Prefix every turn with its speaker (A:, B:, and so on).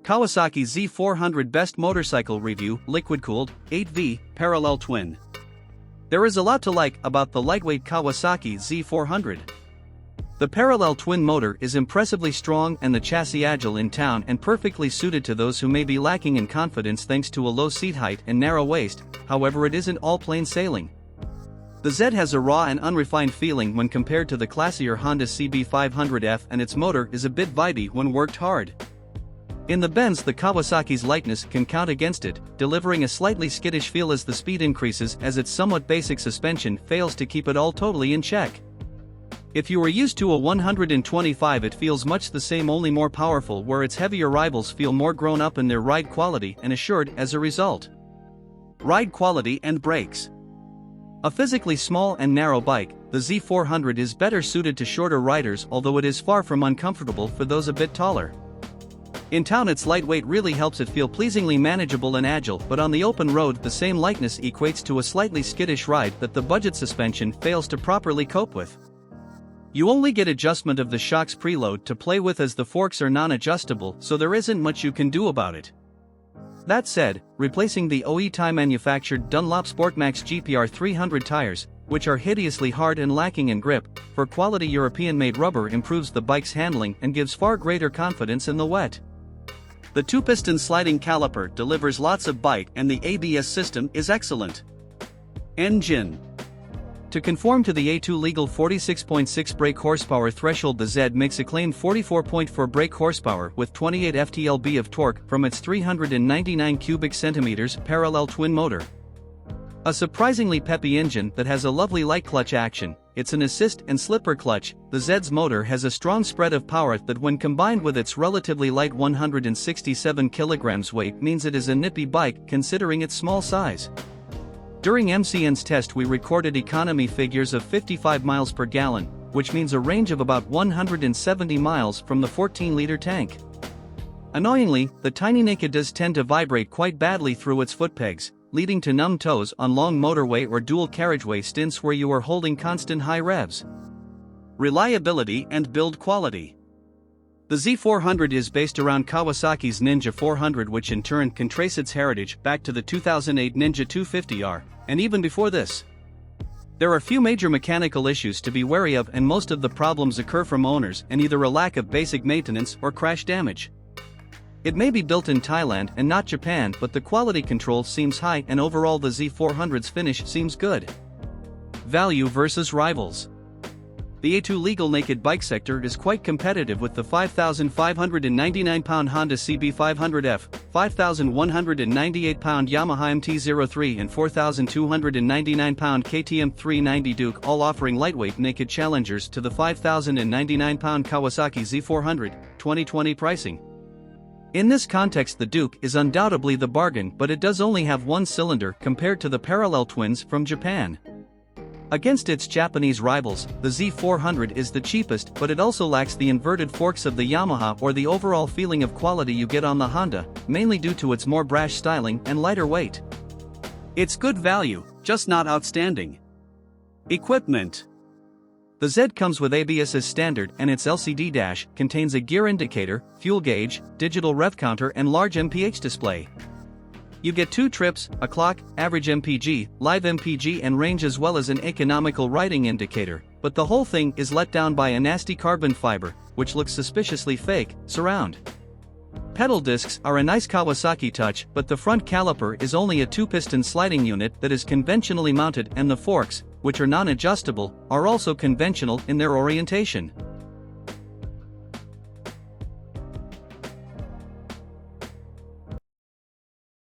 A: Kawasaki Z400 Best Motorcycle Review, Liquid-Cooled, 8V, Parallel Twin. There is a lot to like about the lightweight Kawasaki Z400. The parallel twin motor is impressively strong and the chassis agile in town and perfectly suited to those who may be lacking in confidence thanks to a low seat height and narrow waist, however it isn't all plain sailing. The Z has a raw and unrefined feeling when compared to the classier Honda CB500F, and its motor is a bit vibey when worked hard. In the bends, the Kawasaki's lightness can count against it, delivering a slightly skittish feel as the speed increases, as its somewhat basic suspension fails to keep it all totally in check. If you are used to a 125, it feels much the same, only more powerful, where its heavier rivals feel more grown up in their ride quality and assured as a result. Ride quality and brakes. A physically small and narrow bike, the Z400 is better suited to shorter riders, although it is far from uncomfortable for those a bit taller. In town, its lightweight really helps it feel pleasingly manageable and agile, but on the open road the same lightness equates to a slightly skittish ride that the budget suspension fails to properly cope with. You only get adjustment of the shock's preload to play with, as the forks are non-adjustable, so there isn't much you can do about it. That said, replacing the Thai manufactured Dunlop Sportmax GPR 300 tires, which are hideously hard and lacking in grip, for quality European-made rubber improves the bike's handling and gives far greater confidence in the wet. The two-piston sliding caliper delivers lots of bite and the ABS system is excellent. Engine. To conform to the A2 legal 46.6 brake horsepower threshold, the Z makes a claimed 44.4 brake horsepower with 28 ft-lb of torque from its 399 cubic centimeters parallel twin motor. A surprisingly peppy engine that has a lovely light clutch action. It's an assist and slipper clutch. The Z's motor has a strong spread of power that, when combined with its relatively light 167 kg weight, means it is a nippy bike considering its small size. During MCN's test, we recorded economy figures of 55 miles per gallon, which means a range of about 170 miles from the 14-liter tank. Annoyingly, the tiny naked does tend to vibrate quite badly through its foot pegs, leading to numb toes on long motorway or dual carriageway stints where you are holding constant high revs. Reliability and build quality. The Z400 is based around Kawasaki's Ninja 400, which in turn can trace its heritage back to the 2008 Ninja 250R, and even before this. There are few major mechanical issues to be wary of, and most of the problems occur from owners and either a lack of basic maintenance or crash damage. It may be built in Thailand and not Japan, but the quality control seems high and overall the Z400's finish seems good. Value versus rivals. The A2 legal naked bike sector is quite competitive with the 5,599-pound Honda CB500F, 5,198-pound Yamaha MT-03 and 4,299-pound KTM 390 Duke, all offering lightweight naked challengers to the 5,099-pound Kawasaki Z400, 2020 pricing. In this context, the Duke is undoubtedly the bargain, but it does only have one cylinder compared to the parallel twins from Japan. Against its Japanese rivals, the Z400 is the cheapest, but it also lacks the inverted forks of the Yamaha or the overall feeling of quality you get on the Honda, mainly due to its more brash styling and lighter weight. It's good value, just not outstanding. Equipment. The Z comes with ABS as standard, and its LCD dash contains a gear indicator, fuel gauge, digital rev counter and large Mph display. You get 2 trips, a clock, average MPG, live MPG and range, as well as an economical riding indicator, but the whole thing is let down by a nasty carbon fiber, which looks suspiciously fake, surround. Pedal discs are a nice Kawasaki touch, but the front caliper is only a 2-piston sliding unit that is conventionally mounted, and the forks, which are non-adjustable, are also conventional in their orientation.